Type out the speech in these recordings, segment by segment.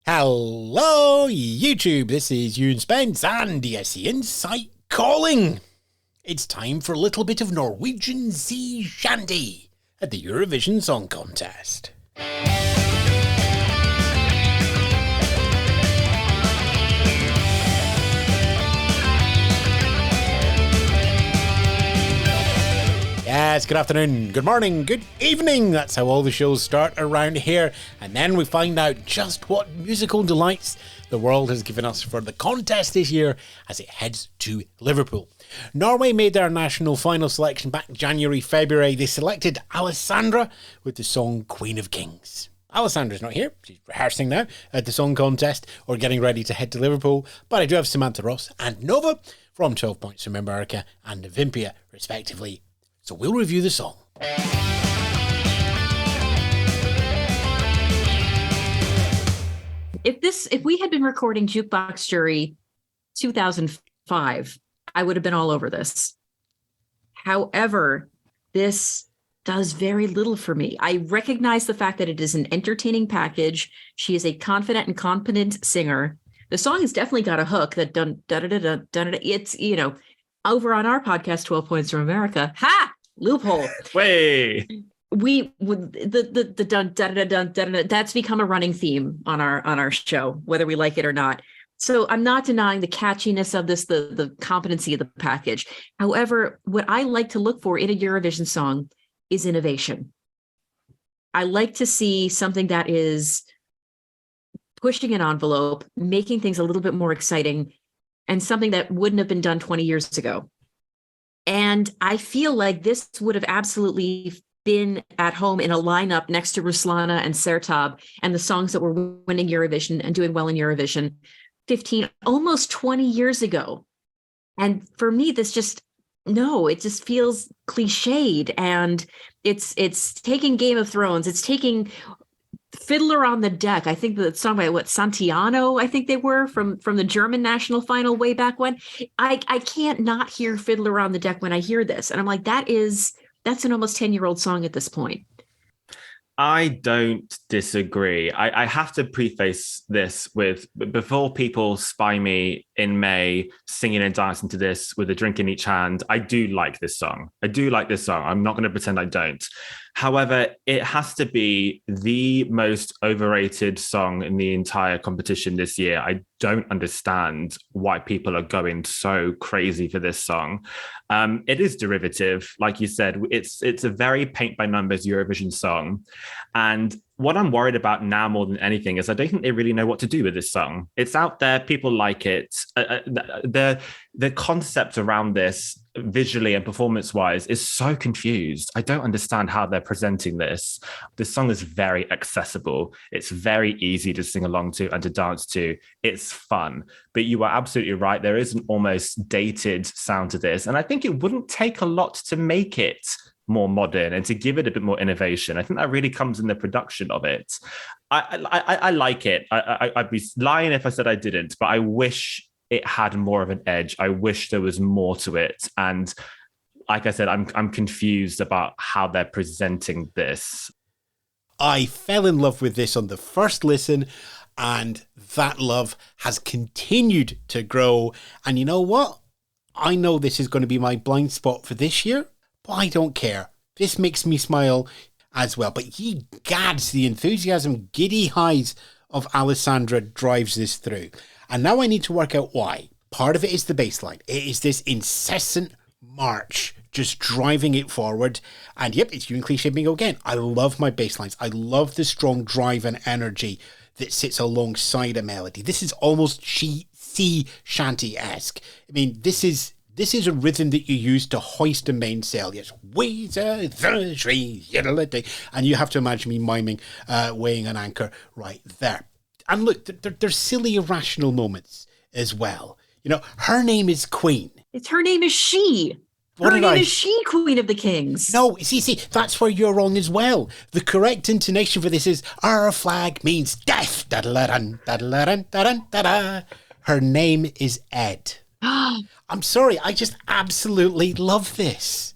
Hello, YouTube. This is Ewan Spence and ESC Insight calling. It's time for a little bit of Norwegian sea shanty at the Eurovision Song Contest. Yes, good afternoon, good morning, good evening. That's how all the shows start around here. And then we find out just what musical delights the world has given us for the contest this year as it heads to Liverpool. Norway made their national final selection back January, February. They selected Alessandra with the song Queen of Kings. Alessandra's not here. She's rehearsing now at the song contest or getting ready to head to Liverpool. But I do have Samantha Ross and Nova from 12 Points from America and Olympia, respectively. So we'll review the song. If we had been recording Jukebox Jury 2005, I would have been all over this. However, this does very little for me. I recognize the fact that it is an entertaining package. She is a confident and competent singer. The song has definitely got a hook that dun da da da da da da. It's, over on our podcast, 12 Points from America. Ha! Loophole. Way. We would the dun da da dun da da. That's become a running theme on our show, whether we like it or not. So I'm not denying the catchiness of this, the competency of the package. However, what I like to look for in a Eurovision song is innovation. I like to see something that is pushing an envelope, making things a little bit more exciting, and something that wouldn't have been done 20 years ago. And I feel like this would have absolutely been at home in a lineup next to Ruslana and Sertab and the songs that were winning Eurovision and doing well in Eurovision 15, almost 20 years ago. And for me, this just, no, it just feels cliched, and it's taking Game of Thrones. It's taking Fiddler on the Deck. I think the song by Santiano, I think they were from the German national final way back when. I can't not hear Fiddler on the Deck when I hear this. And I'm like, that's an almost 10-year-old song at this point. I don't disagree. I have to preface this with, before people spy me in May singing and dancing to this with a drink in each hand, I do like this song. I'm not going to pretend I don't. However, it has to be the most overrated song in the entire competition this year. I don't understand why people are going so crazy for this song. It is derivative. Like you said, it's a very paint by numbers Eurovision song. And what I'm worried about now more than anything is I don't think they really know what to do with this song. It's out there. People like it. The concept around this visually and performance-wise is so confused. I don't understand how they're presenting this. This song is very accessible. It's very easy to sing along to and to dance to. It's fun. But you are absolutely right. There is an almost dated sound to this. And I think it wouldn't take a lot to make it more modern and to give it a bit more innovation. I think that really comes in the production of it. I like it. I'd be lying if I said I didn't, but I wish it had more of an edge. I wish there was more to it. And like I said, I'm confused about how they're presenting this. I fell in love with this on the first listen, and that love has continued to grow. And you know what? I know this is going to be my blind spot for this year, but I don't care. This makes me smile as well. But ye gads, the enthusiasm, giddy highs of Alessandra drives this through. And now I need to work out why. Part of it is the bass line. It is this incessant march, just driving it forward. And yep, it's Ewan Cliche bingo again. I love my bass lines. I love the strong drive and energy that sits alongside a melody. This is almost sea shanty-esque. I mean, this is a rhythm that you use to hoist a mainsail. Yes, and you have to imagine me miming weighing an anchor right there. And look, there's silly irrational moments as well. Her name is Queen. Her name is she. Her name is she, Queen of the Kings. No, see, that's where you're wrong as well. The correct intonation for this is, our flag means death. Her name is Ed. I'm sorry, I just absolutely love this.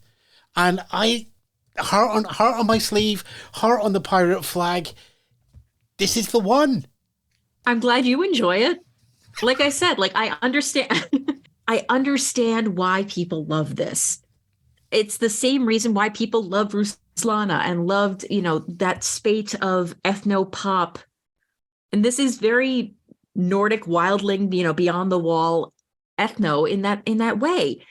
And heart on my sleeve, heart on the pirate flag. This is the one. I'm glad you enjoy it. Like I said, like I understand I understand why people love this. It's the same reason why people loved Ruslana and loved, that spate of ethno pop. And this is very Nordic wildling, beyond the wall ethno in that way.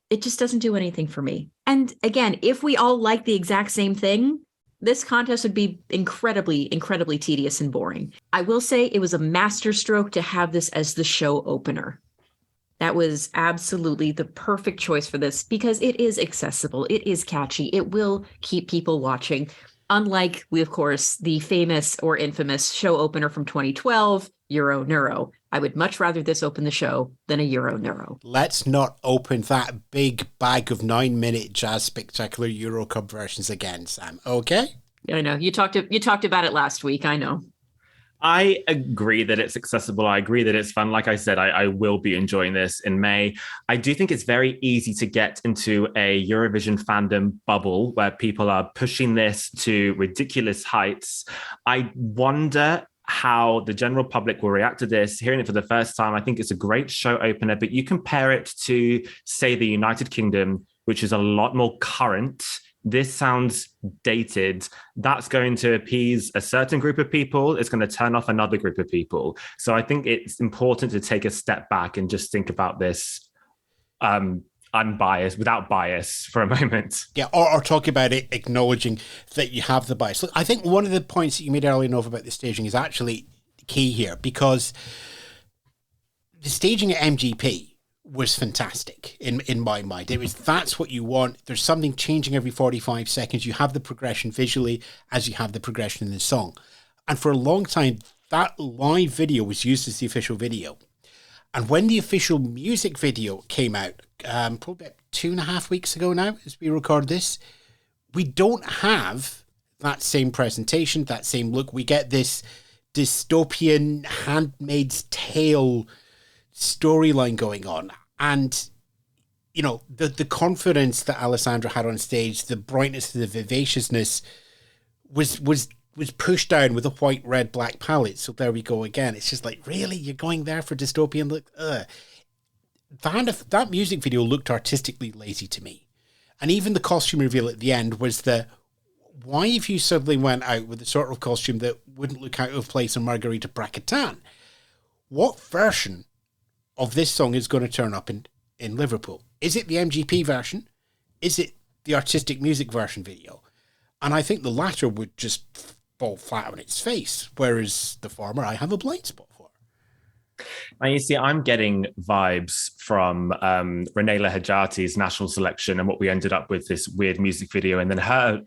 It just doesn't do anything for me. And again, if we all like the exact same thing, this contest would be incredibly, incredibly tedious and boring. I will say it was a masterstroke to have this as the show opener. That was absolutely the perfect choice for this because it is accessible. It is catchy. It will keep people watching. Unlike, of course, the famous or infamous show opener from 2012, Euro Neuro. I would much rather this open the show than a Euro Neuro. Let's not open that big bag of 9-minute jazz spectacular Euro Cup versions again, Sam. Okay? I know. You talked about it last week. I know. I agree that it's accessible. I agree that it's fun. Like I said, I will be enjoying this in May. I do think it's very easy to get into a Eurovision fandom bubble where people are pushing this to ridiculous heights. I wonder how the general public will react to this. Hearing it for the first time, I think it's a great show opener, but you compare it to, say, the United Kingdom, which is a lot more current. This sounds dated. That's going to appease a certain group of people. It's going to turn off another group of people. So I think it's important to take a step back and just think about this unbiased, without bias for a moment. Yeah, or talk about it, acknowledging that you have the bias. Look, I think one of the points that you made earlier enough about the staging is actually key here, because the staging at MGP was fantastic in my mind. That's what you want. There's something changing every 45 seconds. You have the progression visually as you have the progression in the song. And for a long time, that live video was used as the official video. And when the official music video came out, probably about 2.5 weeks ago now, as we record this, we don't have that same presentation, that same look. We get this dystopian Handmaid's Tale storyline going on. And, the confidence that Alessandra had on stage, the brightness, the vivaciousness was pushed down with a white, red, black palette. So there we go again. It's just like, really? You're going there for dystopian look? That music video looked artistically lazy to me. And even the costume reveal at the end was why have you suddenly went out with the sort of costume that wouldn't look out of place on Margarita Brackatan? What version of this song is going to turn up in Liverpool? Is it the MGP version? Is it the artistic music version video? And I think the latter would just fall flat on its face, whereas the former I have a blind spot for. Now, you see, I'm getting vibes from Renee Lahajati's national selection and what we ended up with, this weird music video, and then her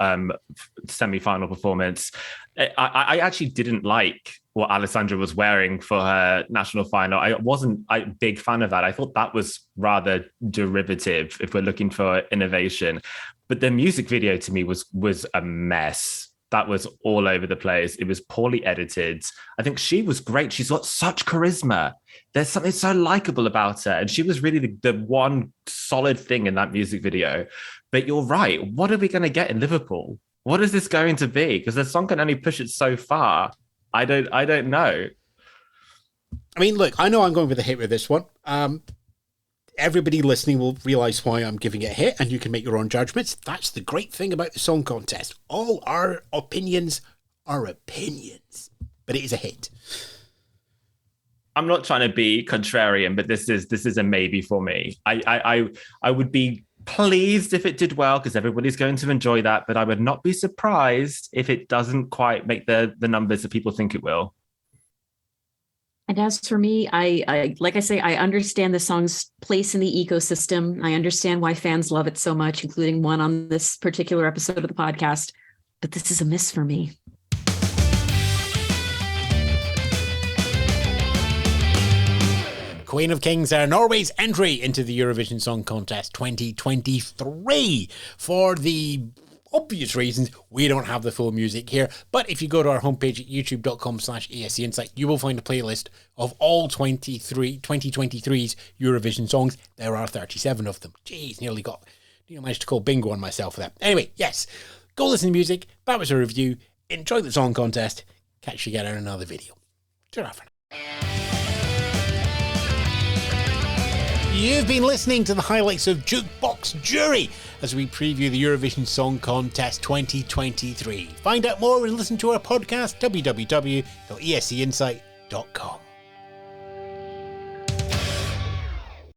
semi-final performance. I actually didn't like what Alessandra was wearing for her national final. I wasn't a big fan of that. I thought that was rather derivative if we're looking for innovation. But the music video to me was a mess. That was all over the place. It was poorly edited. I think she was great. She's got such charisma. There's something so likable about her. And she was really the one solid thing in that music video. But you're right. What are we going to get in Liverpool? What is this going to be? Because the song can only push it so far. I don't know. I mean, look, I know I'm going with a hit with this one. Everybody listening will realize why I'm giving it a hit, and you can make your own judgments. That's the great thing about the song contest. All our opinions are opinions, but it is a hit. I'm not trying to be contrarian, but this is a maybe for me. I would be pleased if it did well, because everybody's going to enjoy that, but I would not be surprised if it doesn't quite make the numbers that people think it will. And as for me, I like I say, I understand the song's place in the ecosystem. I understand why fans love it so much, including one on this particular episode of the podcast. But this is a miss for me. Queen of Kings are Norway's entry into the Eurovision Song Contest 2023. For the obvious reasons, we don't have the full music here, but if you go to our homepage at youtube.com/ESC Insight, you will find a playlist of all 2023's Eurovision songs. There are 37 of them. Jeez, nearly managed to call bingo on myself for that. Anyway, yes, go listen to music. That was a review. Enjoy the song contest. Catch you again in another video. Ta-ra for now. You've been listening to the highlights of Jukebox Jury as we preview the Eurovision Song Contest 2023. Find out more and listen to our podcast, www.escinsight.com.